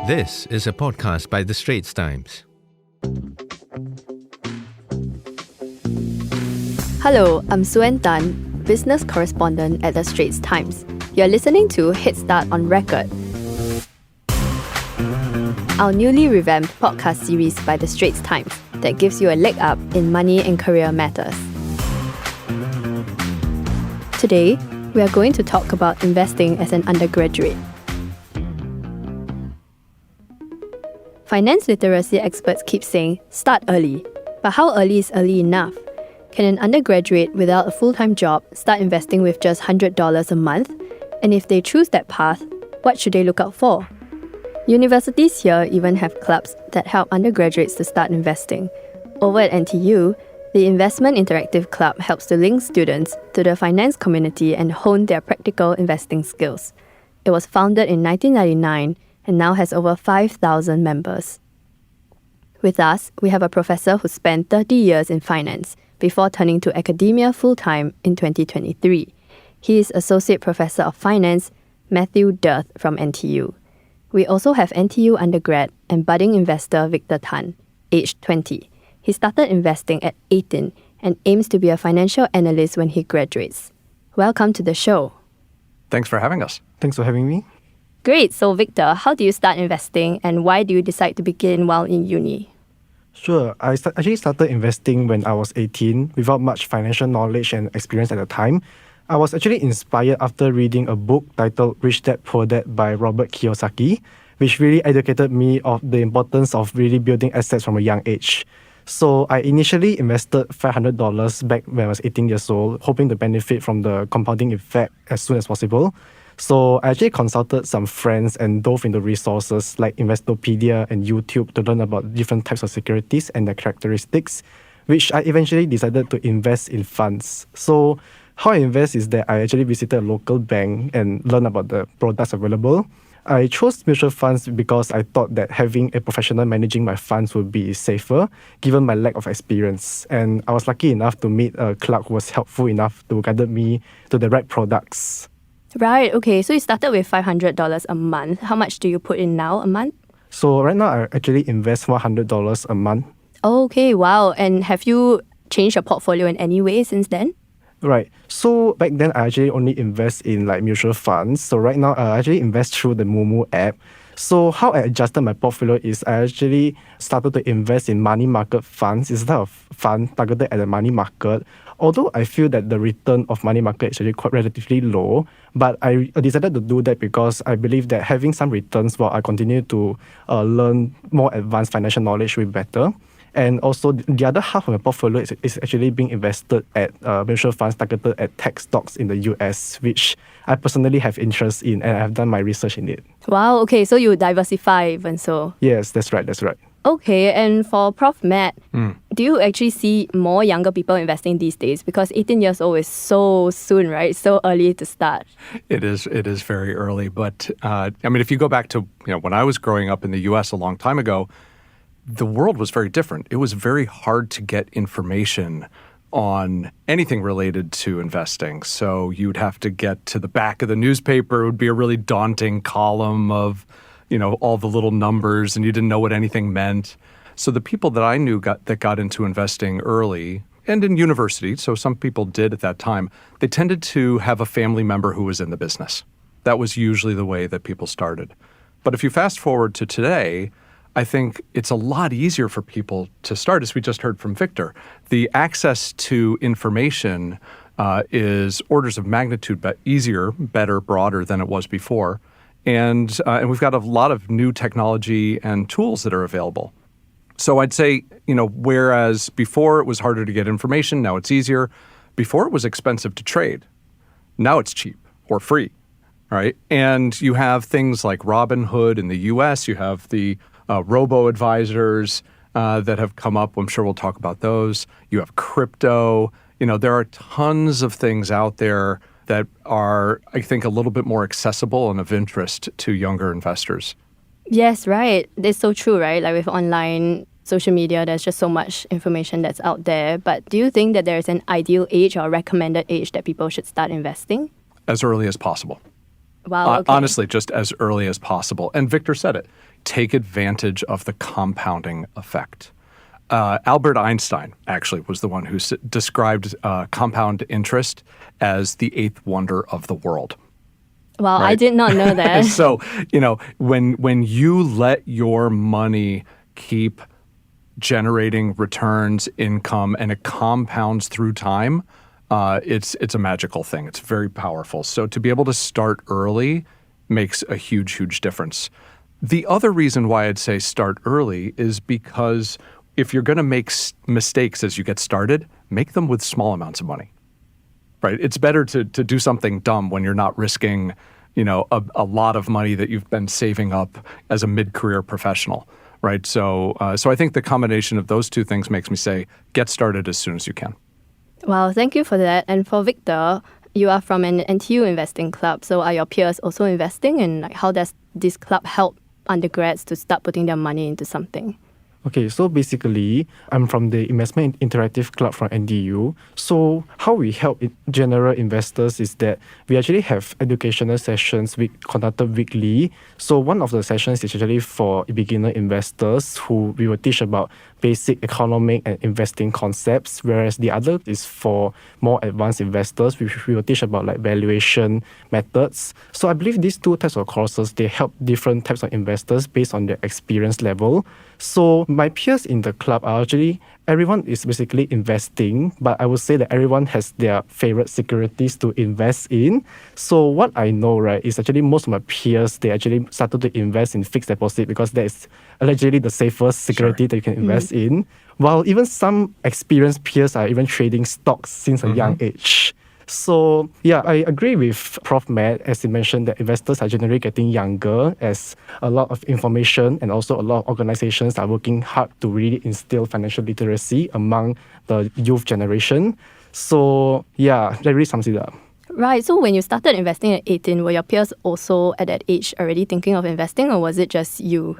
This is a podcast by the Straits Times. Hello, I'm Suen Tan, business correspondent at the Straits Times. You're listening to HeadSTart on Record, our newly revamped podcast series by the Straits Times that gives you a leg up in money and career matters. Today, we are going to talk about investing as an undergraduate. Finance literacy experts keep saying, start early. But how early is early enough? Can an undergraduate without a full-time job start investing with just $100 a month? And if they choose that path, what should they look out for? Universities here even have clubs that help undergraduates to start investing. Over at NTU, the Investment Interactive Club helps to link students to the finance community and hone their practical investing skills. It was founded in 1999 and now has over 5,000 members. With us, we have a professor who spent 30 years in finance before turning to academia full-time in 2023. He is Associate Professor of Finance, Matthew Dearth from NTU. We also have NTU undergrad and budding investor Victor Tan, aged 20. He started investing at 18 and aims to be a financial analyst when he graduates. Welcome to the show. Thanks for having us. Thanks for having me. Great. So Victor, how do you start investing and why do you decide to begin while in uni? Sure. I actually started investing when I was 18 without much financial knowledge and experience at the time. I was actually inspired after reading a book titled Rich Dad Poor Dad by Robert Kiyosaki, which really educated me of the importance of really building assets from a young age. So I initially invested $500 back when I was 18 years old, hoping to benefit from the compounding effect as soon as possible. So I actually consulted some friends and dove into resources like Investopedia and YouTube to learn about different types of securities and their characteristics, which I eventually decided to invest in funds. So how I invest is that I actually visited a local bank and learned about the products available. I chose mutual funds because I thought that having a professional managing my funds would be safer, given my lack of experience. And I was lucky enough to meet a clerk who was helpful enough to guide me to the right products. Right, okay. So you started with $500 a month. How much do you put in now a month? So right now, I actually invest $100 a month. Okay, wow. And have you changed your portfolio in any way since then? Right. So back then, I actually only invest in like mutual funds. So right now, I actually invest through the Moomoo app. So how I adjusted my portfolio is I actually started to invest in money market funds instead of fund targeted at the money market. Although I feel that the return of money market is actually quite relatively low, but I decided to do that because I believe that having some returns while I continue to learn more advanced financial knowledge will be better. And also, the other half of my portfolio is actually being invested at mutual funds targeted at tech stocks in the US, which I personally have interest in, and I've done my research in it. Wow, okay, so you diversify even so. Yes, that's right. Okay, and for Prof. Matt, do you actually see more younger people investing these days? Because 18 years old is so soon, right? So early to start. It is very early. But if you go back to when I was growing up in the U.S. a long time ago, the world was very different. It was very hard to get information on anything related to investing. So you'd have to get to the back of the newspaper. It would be a really daunting column of all the little numbers, and you didn't know what anything meant. So the people that I knew that got into investing early and in university, so some people did at that time, they tended to have a family member who was in the business. That was usually the way that people started. But if you fast forward to today, I think it's a lot easier for people to start, as we just heard from Victor. The access to information is orders of magnitude easier, better, broader than it was before. And we've got a lot of new technology and tools that are available. So I'd say, whereas before it was harder to get information, now it's easier. Before it was expensive to trade. Now it's cheap or free, right? And you have things like Robinhood in the US. You have the robo-advisors that have come up. I'm sure we'll talk about those. You have crypto. There are tons of things out there that are, I think, a little bit more accessible and of interest to younger investors. Yes, right. It's so true, right? Like with online social media, there's just so much information that's out there. But do you think that there is an ideal age or recommended age that people should start investing? As early as possible. Wow, okay. Honestly, just as early as possible. And Victor said it. Take advantage of the compounding effect. Albert Einstein actually was the one who described compound interest as the eighth wonder of the world. Wow, Right? I did not know that. So, when you let your money keep generating returns, income, and it compounds through time, it's a magical thing. It's very powerful. So to be able to start early makes a huge, huge difference. The other reason why I'd say start early is because if you're going to make mistakes as you get started, make them with small amounts of money. Right? It's better to do something dumb when you're not risking, a lot of money that you've been saving up as a mid-career professional. Right? So I think the combination of those two things makes me say, get started as soon as you can. Wow, thank you for that. And for Victor, you are from an NTU investing club. So are your peers also investing? And how does this club help undergrads to start putting their money into something? Okay, so basically, I'm from the Investment Interactive Club from NDU. So how we help general investors is that we actually have educational sessions conducted weekly. So one of the sessions is actually for beginner investors who we will teach about basic economic and investing concepts, whereas the other is for more advanced investors, which we will teach about like valuation methods. So I believe these two types of courses, they help different types of investors based on their experience level. So my peers in the club are actually, everyone is basically investing, but I would say that everyone has their favorite securities to invest in. So what I know, right, is actually most of my peers, they actually started to invest in fixed deposit because that is allegedly the safest security that you can invest in. While even some experienced peers are even trading stocks since a young age. So yeah, I agree with Prof. Matt, as he mentioned that investors are generally getting younger as a lot of information and also a lot of organizations are working hard to really instill financial literacy among the youth generation. So yeah, that really sums it up. Right. So when you started investing at 18, were your peers also at that age already thinking of investing, or was it just you?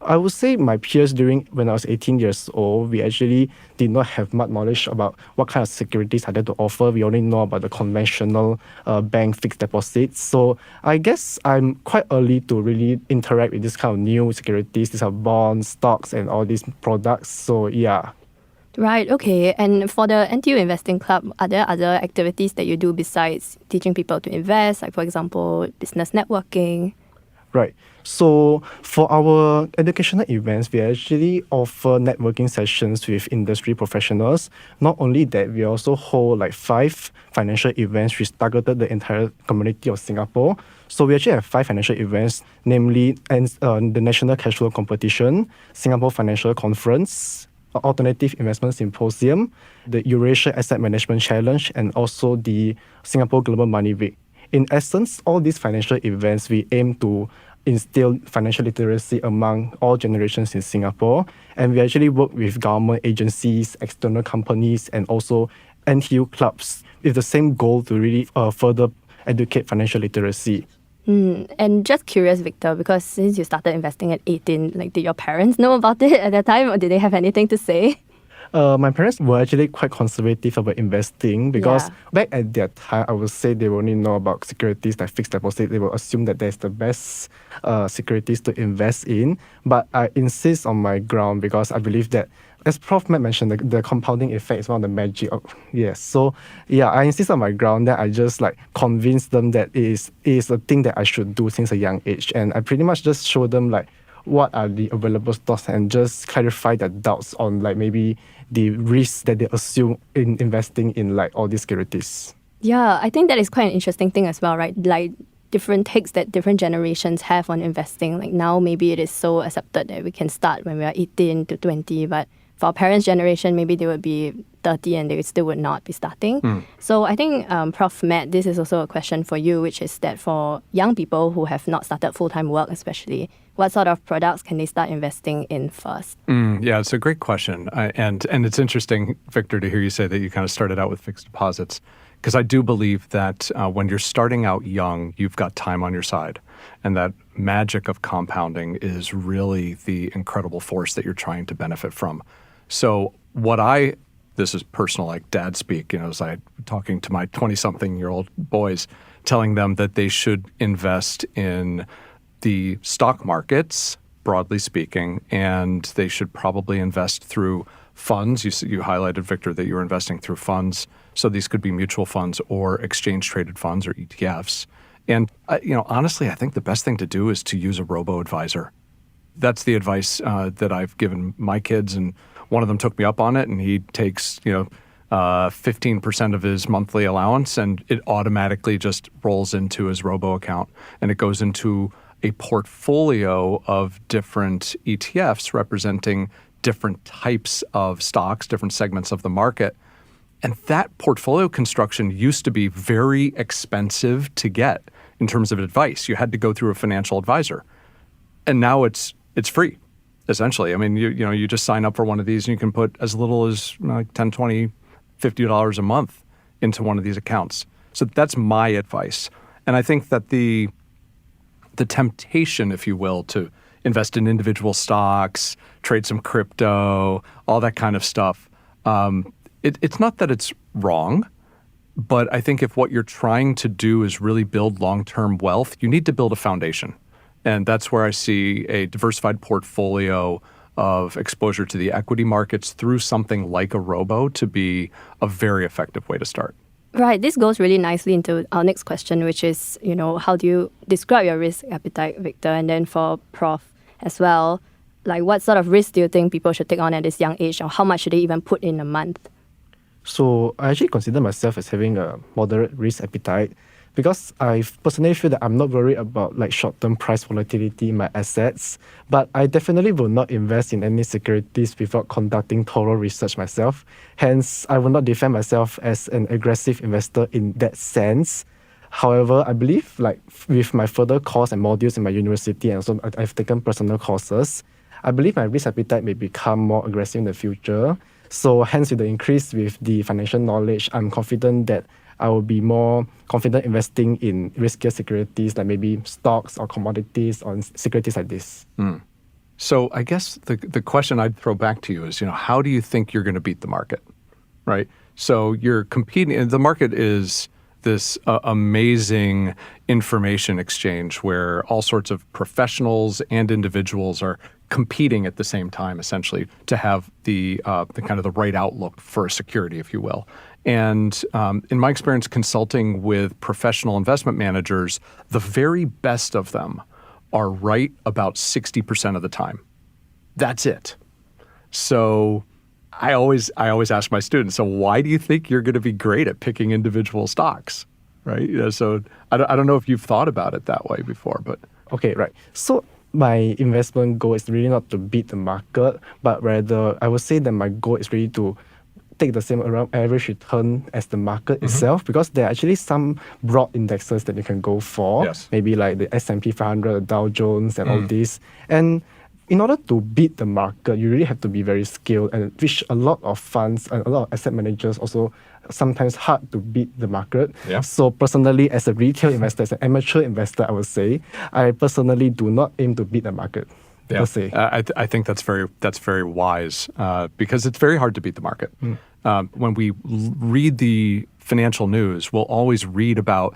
I would say my peers when I was 18 years old, we actually did not have much knowledge about what kind of securities are there to offer. We only know about the conventional bank fixed deposits. So I guess I'm quite early to really interact with this kind of new securities. These are bonds, stocks, and all these products. So yeah. Right, okay. And for the NTU Investing Club, are there other activities that you do besides teaching people to invest, like for example, business networking? Right. So for our educational events, we actually offer networking sessions with industry professionals. Not only that, we also hold like 5 financial events which targeted the entire community of Singapore. So we actually have 5 financial events, namely the National Cash Flow Competition, Singapore Financial Conference, Alternative Investment Symposium, the Eurasia Asset Management Challenge, and also the Singapore Global Money Week. In essence, all these financial events, we aim to instill financial literacy among all generations in Singapore. And we actually work with government agencies, external companies, and also NTU clubs with the same goal to really further educate financial literacy. And just curious, Victor, because since you started investing at 18, did your parents know about it at that time, or did they have anything to say? My parents were actually quite conservative about investing because Yeah. back at that time, I would say they only know about securities like fixed deposit. They will assume that that's the best securities to invest in. But I insist on my ground because I believe that, as Prof. Matt mentioned, the compounding effect is one of the magic of, yes. So yeah, I insist on my ground that I just convince them that it is a thing that I should do since a young age. And I pretty much just show them what are the available stocks and just clarify their doubts on maybe the risks that they assume in investing in all these securities. Yeah, I think that is quite an interesting thing as well, right? Different takes that different generations have on investing. Now maybe it is so accepted that we can start when we are 18 to 20, but for our parents' generation, maybe they would be 30 and they still would not be starting. So I think, Prof. Matt, this is also a question for you, which is that for young people who have not started full-time work especially, what sort of products can they start investing in first? Yeah, it's a great question. And it's interesting, Victor, to hear you say that you kind of started out with fixed deposits, because I do believe that when you're starting out young, you've got time on your side. And that magic of compounding is really the incredible force that you're trying to benefit from. So this is personal, like dad speak, as I'm talking to my 20-something-year-old boys. telling them that they should invest in the stock markets, broadly speaking, and they should probably invest through funds. You highlighted, Victor, that you were investing through funds. So these could be mutual funds or exchange-traded funds or ETFs. And honestly, I think the best thing to do is to use a robo-advisor. That's the advice that I've given my kids, and one of them took me up on it, and he takes 15% of his monthly allowance, and it automatically just rolls into his robo account, and it goes into a portfolio of different ETFs representing different types of stocks, different segments of the market. And that portfolio construction used to be very expensive to get in terms of advice. You had to go through a financial advisor. And now it's free, essentially. I mean, you just sign up for one of these and you can put as little as like $10, $20, $50 a month into one of these accounts. So that's my advice. And I think that the temptation, if you will, to invest in individual stocks, trade some crypto, all that kind of stuff, it's not that it's wrong, but I think if what you're trying to do is really build long-term wealth, you need to build a foundation. And that's where I see a diversified portfolio of exposure to the equity markets through something like a robo to be a very effective way to start. Right. This goes really nicely into our next question, which is, how do you describe your risk appetite, Victor? And then for Prof as well, like what sort of risk do you think people should take on at this young age, or how much should they even put in a month? So I actually consider myself as having a moderate risk appetite because I personally feel that I'm not worried about like short-term price volatility in my assets, but I definitely will not invest in any securities without conducting thorough research myself. Hence, I will not define myself as an aggressive investor in that sense. However, I believe like with my further course and modules in my university, and also I've taken personal courses, I believe my risk appetite may become more aggressive in the future. So hence, with the increase with the financial knowledge, I'm confident that I will be more confident investing in riskier securities like maybe stocks or commodities or securities like this. So I guess the question I'd throw back to you is, how do you think you're going to beat the market, right? So you're competing, and the market is this amazing information exchange where all sorts of professionals and individuals are competing at the same time, essentially, to have the kind of the right outlook for a security, if you will. And in my experience consulting with professional investment managers, the very best of them are right about 60% of the time. That's it. So I always ask my students, so why do you think you're going to be great at picking individual stocks, right? So I don't know if you've thought about it that way before, but. Okay, right. So my investment goal is really not to beat the market, but rather I would say that my goal is really to take the same around average return as the market itself, because there are actually some broad indexes that you can go for, maybe like the S&P 500, the Dow Jones, and all this. And in order to beat the market, you really have to be very skilled, and which a lot of funds and a lot of asset managers also sometimes hard to beat the market. So personally, as a retail investor, as an amateur investor, I would say, I personally do not aim to beat the market. Per se. I think that's very wise because it's very hard to beat the market. When we read the financial news, we'll always read about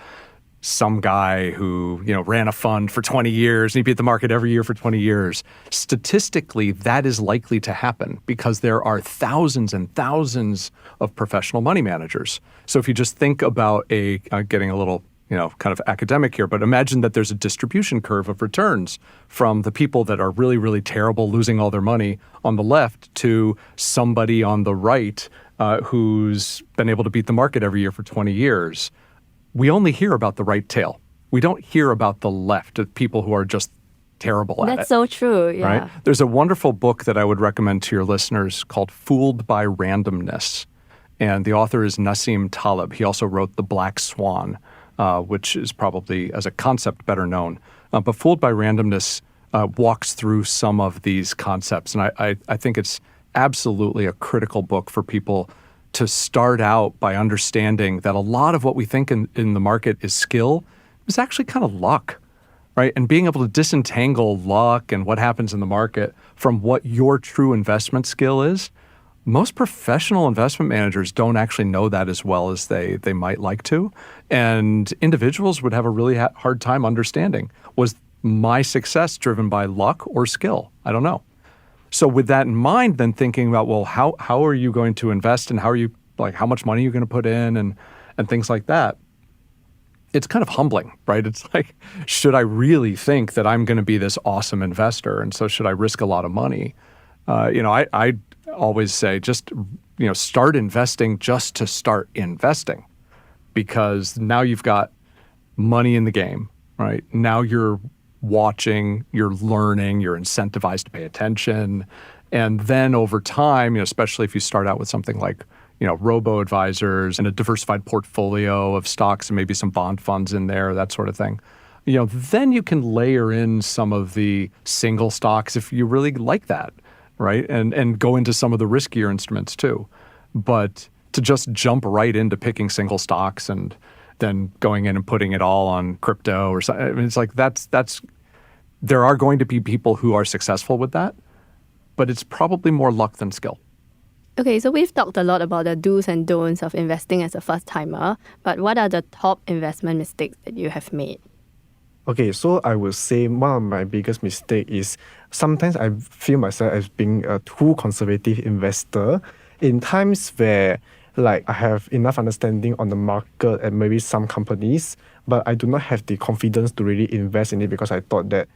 some guy who ran a fund for 20 years and he beat the market every year for 20 years. Statistically, that is likely to happen because there are thousands and thousands of professional money managers. So if you just think about getting a little kind of academic here, but imagine that there's a distribution curve of returns from the people that are really, really terrible, losing all their money on the left to somebody on the right who's been able to beat the market every year for 20 years. We only hear about the right tail. We don't hear about the left, of people who are just terrible at it. That's so true, yeah. Right? There's a wonderful book that I would recommend to your listeners called Fooled by Randomness. And the author is Nassim Taleb. He also wrote The Black Swan, which is probably, as a concept, better known. But Fooled by Randomness walks through some of these concepts. And I think it's absolutely a critical book for people to start out by understanding that a lot of what we think in the market is skill is actually kind of luck, right? And being able to disentangle luck and what happens in the market from what your true investment skill is, most professional investment managers don't actually know that as well as they might like to. And individuals would have a really hard time understanding, was my success driven by luck or skill? I don't know. So with that in mind, then thinking about, well, how are you going to invest, and how much money are you going to put in, and things like that? It's kind of humbling, right? It's like, should I really think that I'm going to be this awesome investor? And so should I risk a lot of money? I always say just, start investing just to start investing, because now you've got money in the game, right? Now you're watching, you're learning, you're incentivized to pay attention. And then over time, especially if you start out with something like, robo-advisors and a diversified portfolio of stocks and maybe some bond funds in there, that sort of thing, then you can layer in some of the single stocks if you really like that, right? And go into some of the riskier instruments too. But to just jump right into picking single stocks and then going in and putting it all on crypto or something, I mean, it's like that's there are going to be people who are successful with that, but it's probably more luck than skill. Okay, so we've talked a lot about the do's and don'ts of investing as a first-timer, but what are the top investment mistakes that you have made? Okay, so I would say one of my biggest mistake is sometimes I feel myself as being a too conservative investor in times where I have enough understanding on the market and maybe some companies, but I do not have the confidence to really invest in it because I thought that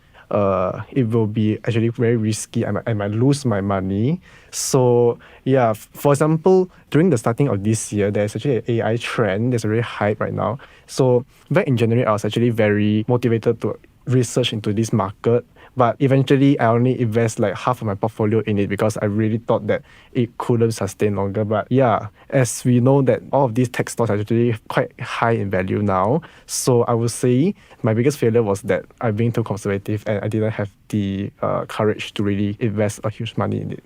it will be actually very risky. I might lose my money. So yeah, for example, during the starting of this year, there's actually an AI trend. There's a really hype right now. So back in January, I was actually very motivated to research into this market. But eventually, I only invest half of my portfolio in it because I really thought that it couldn't sustain longer. But yeah, as we know that all of these tech stocks are actually quite high in value now. So I would say my biggest failure was that I'm being too conservative and I didn't have the courage to really invest a huge money in it.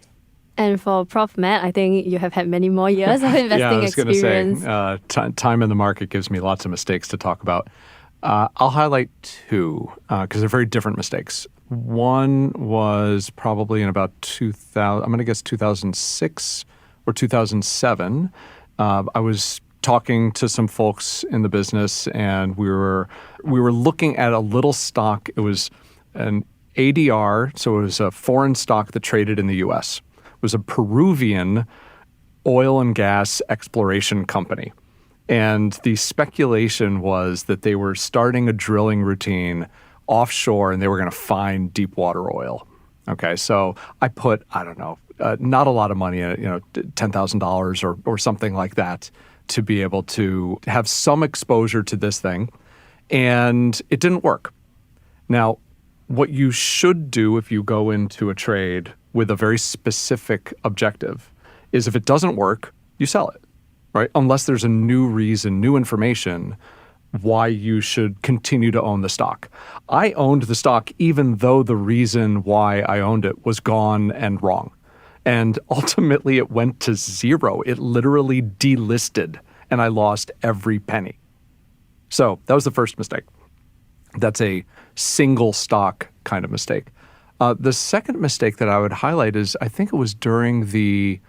And for Prof. Matt, I think you have had many more years of investing experience. Yeah, I was going to say, time in the market gives me lots of mistakes to talk about. I'll highlight two because they're very different mistakes. One was probably in about 2000, I'm going to guess 2006 or 2007. I was talking to some folks in the business, and we were looking at a little stock. It was an ADR, so it was a foreign stock that traded in the U.S. It was a Peruvian oil and gas exploration company. And the speculation was that they were starting a drilling routine offshore and they were going to find deep water oil. Okay, so I put, I don't know, not a lot of money in it, $10,000 or something like that to be able to have some exposure to this thing. And it didn't work. Now, what you should do if you go into a trade with a very specific objective is if it doesn't work, you sell it, right? Unless there's a new reason, new information why you should continue to own the stock. I owned the stock even though the reason why I owned it was gone and wrong. And ultimately it went to zero. It literally delisted and I lost every penny. So that was the first mistake. That's a single stock kind of mistake. The second mistake that I would highlight is I think it was during the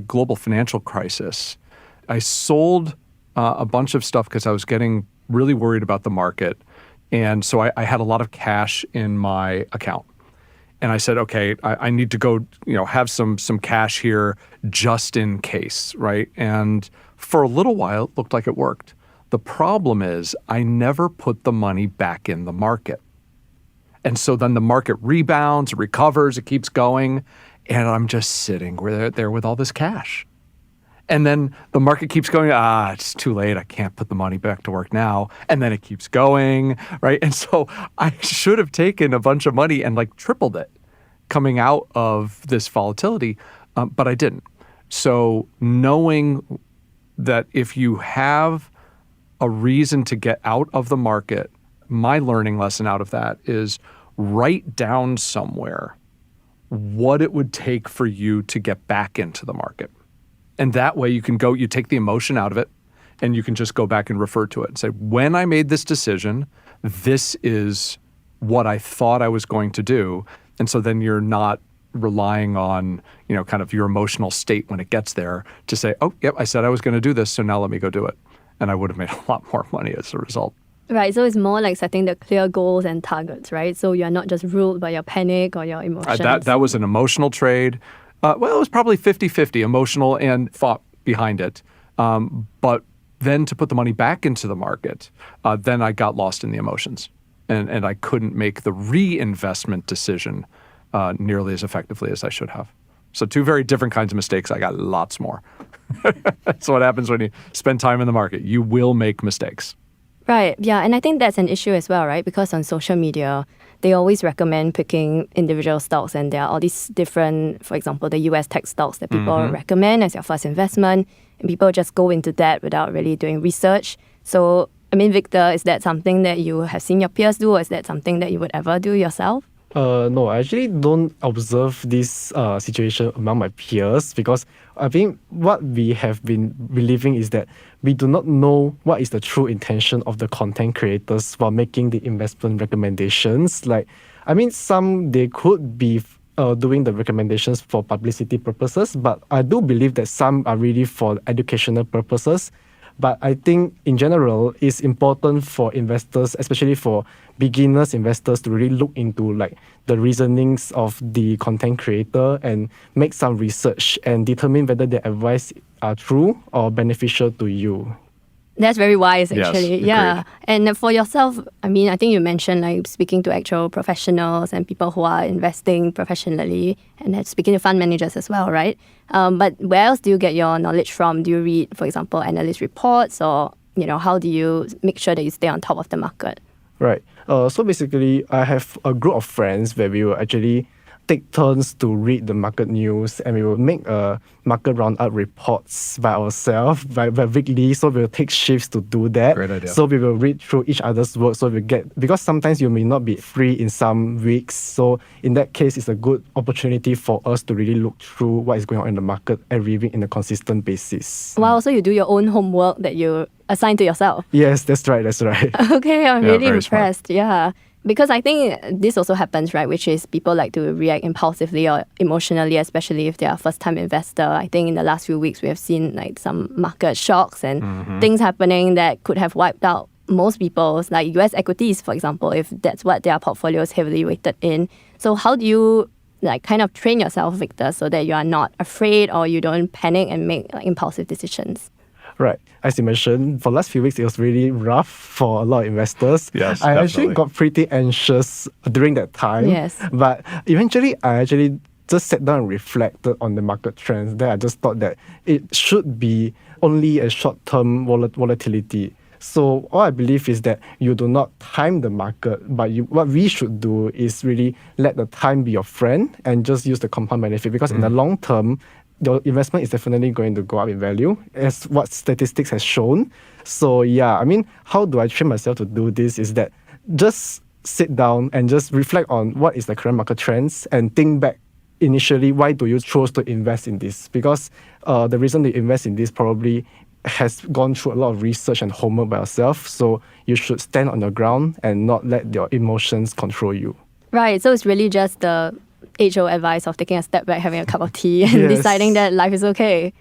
global financial crisis. I sold a bunch of stuff because I was getting really worried about the market. And so I had a lot of cash in my account. And I said, okay, I need to go, have some cash here just in case, right? And for a little while, it looked like it worked. The problem is I never put the money back in the market. And so then the market rebounds, it recovers, it keeps going, and I'm just sitting there with all this cash. And then the market keeps going, it's too late. I can't put the money back to work now. And then it keeps going, right? And so I should have taken a bunch of money and tripled it coming out of this volatility, but I didn't. So knowing that if you have a reason to get out of the market, my learning lesson out of that is write down somewhere what it would take for you to get back into the market. And that way you can go, you take the emotion out of it and you can just go back and refer to it and say, when I made this decision, this is what I thought I was going to do. And so then you're not relying on, kind of your emotional state when it gets there to say, oh, yep, I said I was going to do this, so now let me go do it. And I would have made a lot more money as a result. Right, so it's more like setting the clear goals and targets, right? So you're not just ruled by your panic or your emotions. That was an emotional trade. It was probably 50-50, emotional and thought behind it. But then to put the money back into the market, then I got lost in the emotions. And I couldn't make the reinvestment decision nearly as effectively as I should have. So 2 very different kinds of mistakes. I got lots more. That's what happens when you spend time in the market. You will make mistakes. Right, yeah, and I think that's an issue as well, right? Because on social media, they always recommend picking individual stocks, and there are all these different, for example, the US tech stocks that people recommend as your first investment, and people just go into that without really doing research. So, I mean, Victor, is that something that you have seen your peers do, or is that something that you would ever do yourself? No, I actually don't observe this situation among my peers, because I think what we have been believing is that we do not know what is the true intention of the content creators while making the investment recommendations. Like, I mean, some they could be doing the recommendations for publicity purposes, but I do believe that some are really for educational purposes. But I think in general, it's important for investors, especially for beginners investors, to really look into like the reasonings of the content creator and make some research and determine whether their advice are true or beneficial to you. That's very wise, actually. Yes, yeah. agreed. And for yourself, I mean, I think you mentioned like speaking to actual professionals and people who are investing professionally, and then speaking to fund managers as well, right? But where else do you get your knowledge from? Do you read, for example, analyst reports, or how do you make sure that you stay on top of the market? Right. So basically, I have a group of friends where we will actually take turns to read the market news, and we will make market roundup reports by ourselves, by weekly. So we'll take shifts to do that. Great idea. So we will read through each other's work. So we get, because sometimes you may not be free in some weeks. So in that case, it's a good opportunity for us to really look through what is going on in the market every week in a consistent basis. Wow, so you do your own homework that you assign to yourself. Yes, that's right. Okay, I'm Yeah, really very smart. impressed. Yeah. Because I think this also happens, right? Which is people like to react impulsively or emotionally, especially if they are a first-time investor. I think in the last few weeks, we have seen like some market shocks and things happening that could have wiped out most people's, like US equities, for example, if that's what their portfolio is heavily weighted in. So how do you like kind of train yourself, Victor, so that you are not afraid or you don't panic and make like impulsive decisions? Right. As you mentioned, for the last few weeks, it was really rough for a lot of investors. Yes, I actually definitely. got pretty anxious during that time. Yes. But eventually, I actually just sat down and reflected on the market trends. Then I just thought that it should be only a short-term volatility. So all I believe is that you do not time the market, but what we should do is really let the time be your friend and just use the compound benefit, because in the long term, the investment is definitely going to go up in value, as what statistics has shown. So yeah, I mean, how do I train myself to do this is that just sit down and just reflect on what is the current market trends and think back initially, why do you choose to invest in this? Because the reason to invest in this probably has gone through a lot of research and homework by yourself. So you should stand on the ground and not let your emotions control you. Right, so it's really just the age-old advice of taking a step back, having a cup of tea, and Yes. deciding that life is okay.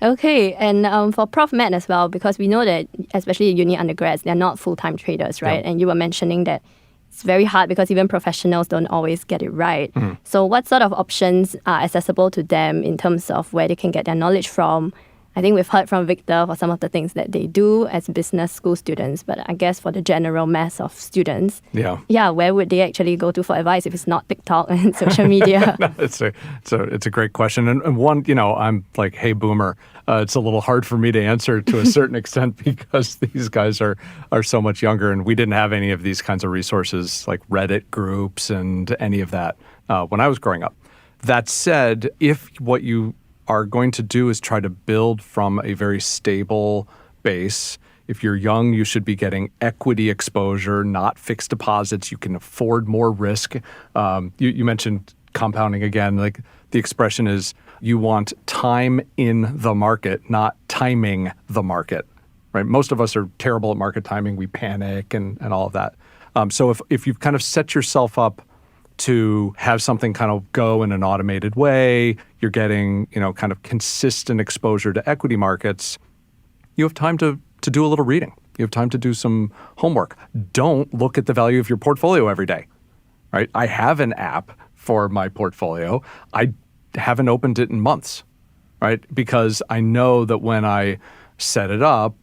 Okay, and for Prof. Matt as well, because we know that especially uni undergrads, they're not full-time traders, right? Yeah. And you were mentioning that it's very hard because even professionals don't always get it right. So what sort of options are accessible to them in terms of where they can get their knowledge from? I think we've heard from Victor for some of the things that they do as business school students, but I guess for the general mass of students, where would they actually go to for advice if it's not TikTok and social media? It's a great question. And one, I'm like, hey, boomer, it's a little hard for me to answer to a certain extent because these guys are so much younger, and we didn't have any of these kinds of resources like Reddit groups and any of that when I was growing up. That said, if what you are going to do is try to build from a very stable base. If you're young, you should be getting equity exposure, not fixed deposits. You can afford more risk. You mentioned compounding again. Like the expression is, you want time in the market, not timing the market. Right? Most of us are terrible at market timing. We panic and all of that. So if you've kind of set yourself up to have something kind of go in an automated way. You're getting, kind of consistent exposure to equity markets. You have time to do a little reading. You have time to do some homework. Don't look at the value of your portfolio every day, right? I have an app for my portfolio. I haven't opened it in months, right? Because I know that when I set it up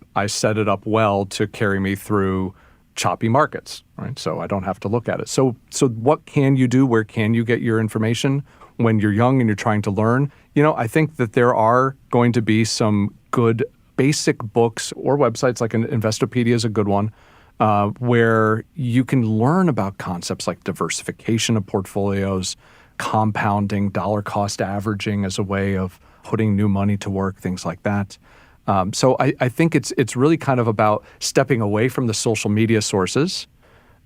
well to carry me through choppy markets, right? So I don't have to look at it. So what can you do? Where can you get your information when you're young and you're trying to learn? I think that there are going to be some good basic books or websites, like an Investopedia is a good one, where you can learn about concepts like diversification of portfolios, compounding, dollar cost averaging as a way of putting new money to work, things like that. So I think it's really kind of about stepping away from the social media sources.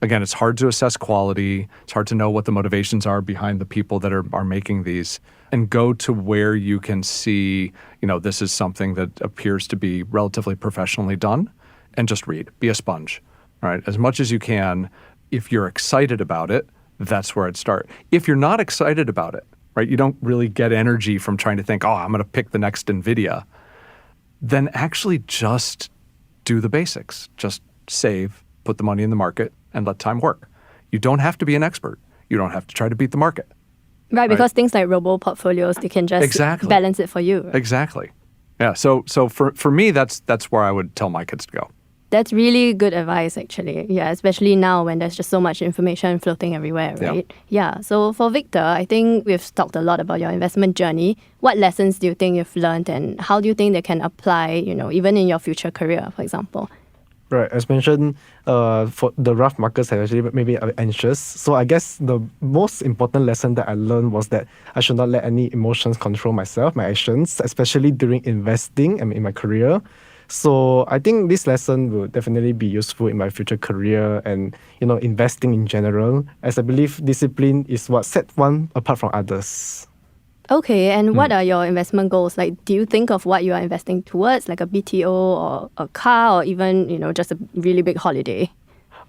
Again, it's hard to assess quality. It's hard to know what the motivations are behind the people that are making these, and go to where you can see, this is something that appears to be relatively professionally done, and just read. Be a sponge, right? As much as you can. If you're excited about it, that's where I'd start. If you're not excited about it, right, you don't really get energy from trying to think, I'm going to pick the next NVIDIA, then actually just do the basics. Just save, put the money in the market, and let time work. You don't have to be an expert. You don't have to try to beat the market. Right, because things like robo-portfolios, they can just balance it for you. Right? Exactly. Yeah, so for me, that's where I would tell my kids to go. That's really good advice, actually. Yeah, especially now when there's just so much information floating everywhere, right? Yeah. So for Victor, I think we've talked a lot about your investment journey. What lessons do you think you've learned, and how do you think they can apply, even in your future career, for example? Right, as mentioned, for the rough markets have actually made me anxious. So I guess the most important lesson that I learned was that I should not let any emotions control myself, my actions, especially during investing and in my career. So I think this lesson will definitely be useful in my future career and, investing in general, as I believe discipline is what sets one apart from others. Okay, and what are your investment goals? Like, do you think of what you are investing towards, like a BTO or a car, or even, just a really big holiday?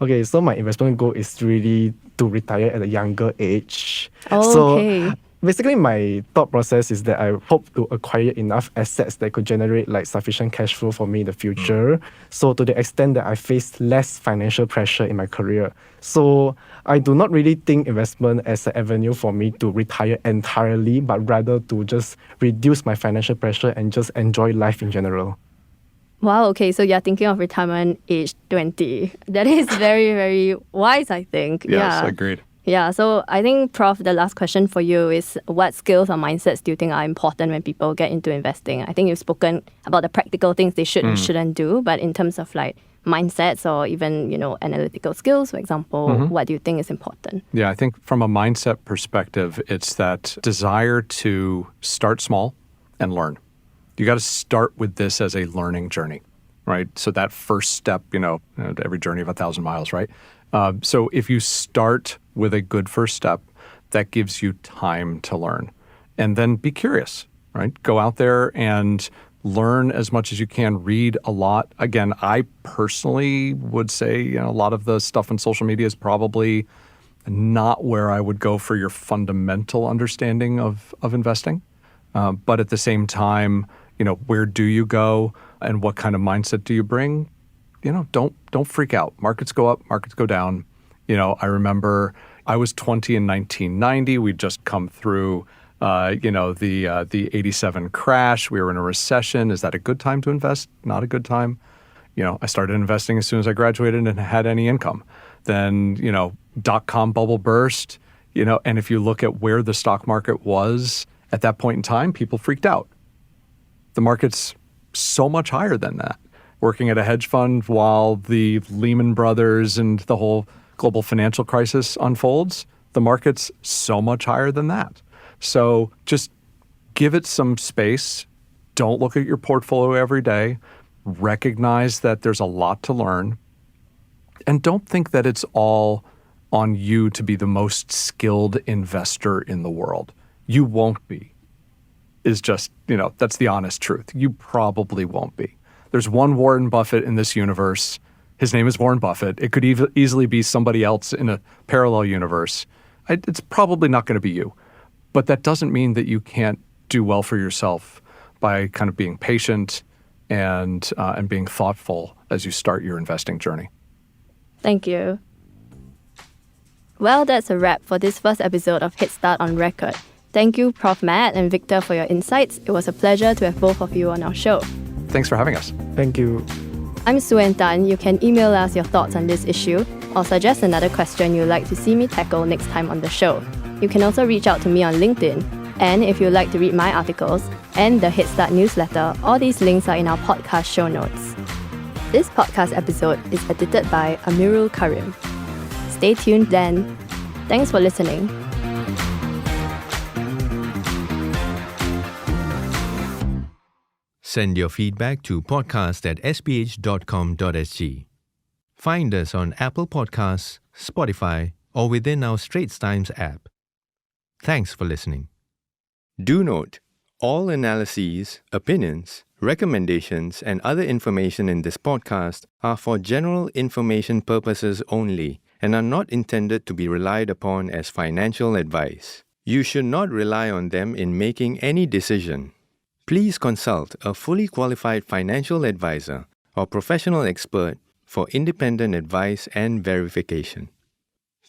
Okay, so my investment goal is really to retire at a younger age. Okay. So basically, my thought process is that I hope to acquire enough assets that could generate sufficient cash flow for me in the future. So to the extent that I face less financial pressure in my career. So I do not really think investment as an avenue for me to retire entirely, but rather to just reduce my financial pressure and just enjoy life in general. Wow, okay, so you're thinking of retirement age 20. That is very, very wise, I think. Yes, agreed. Yeah, so I think, Prof, the last question for you is, what skills or mindsets do you think are important when people get into investing? I think you've spoken about the practical things they should and shouldn't do, but in terms of mindsets or even, analytical skills, for example, what do you think is important? Yeah, I think from a mindset perspective, it's that desire to start small and learn. You got to start with this as a learning journey, right? So that first step, every journey of 1,000 miles, right? So if you start with a good first step, that gives you time to learn. And then be curious, right? Go out there and learn as much as you can, read a lot. Again, I personally would say a lot of the stuff on social media is probably not where I would go for your fundamental understanding of investing. But at the same time, where do you go and what kind of mindset do you bring? Don't freak out. Markets go up, markets go down. I remember I was 20 in 1990. We'd just come through, the 87 crash. We were in a recession. Is that a good time to invest? Not a good time. I started investing as soon as I graduated and had any income. Then, dot-com bubble burst, and if you look at where the stock market was at that point in time, people freaked out. The market's so much higher than that. Working at a hedge fund while the Lehman Brothers and the whole global financial crisis unfolds, the market's so much higher than that. So just give it some space. Don't look at your portfolio every day. Recognize that there's a lot to learn. And don't think that it's all on you to be the most skilled investor in the world. You won't be. Is just, that's the honest truth. You probably won't be. There's one Warren Buffett in this universe. His name is Warren Buffett. It could easily be somebody else in a parallel universe. it's probably not going to be you. But that doesn't mean that you can't do well for yourself by kind of being patient and being thoughtful as you start your investing journey. Thank you. Well, that's a wrap for this first episode of HeadStart on Record. Thank you, Prof. Matt and Victor, for your insights. It was a pleasure to have both of you on our show. Thanks for having us. Thank you. I'm Suen Tan. You can email us your thoughts on this issue or suggest another question you'd like to see me tackle next time on the show. You can also reach out to me on LinkedIn. And if you'd like to read my articles and the HeadStart newsletter, all these links are in our podcast show notes. This podcast episode is edited by Amirul Karim. Stay tuned then. Thanks for listening. Send your feedback to podcast@sph.com.sg. Find us on Apple Podcasts, Spotify, or within our Straits Times app. Thanks for listening. Do note, all analyses, opinions, recommendations, and other information in this podcast are for general information purposes only and are not intended to be relied upon as financial advice. You should not rely on them in making any decision. Please consult a fully qualified financial advisor or professional expert for independent advice and verification.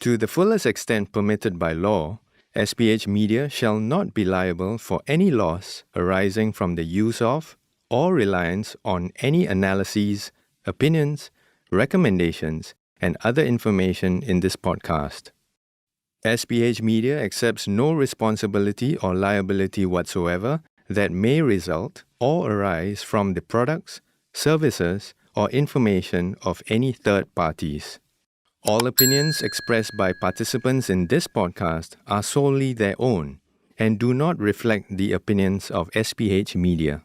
To the fullest extent permitted by law, SPH Media shall not be liable for any loss arising from the use of or reliance on any analyses, opinions, recommendations, and other information in this podcast. SPH Media accepts no responsibility or liability whatsoever that may result or arise from the products, services, or information of any third parties. All opinions expressed by participants in this podcast are solely their own and do not reflect the opinions of SPH Media.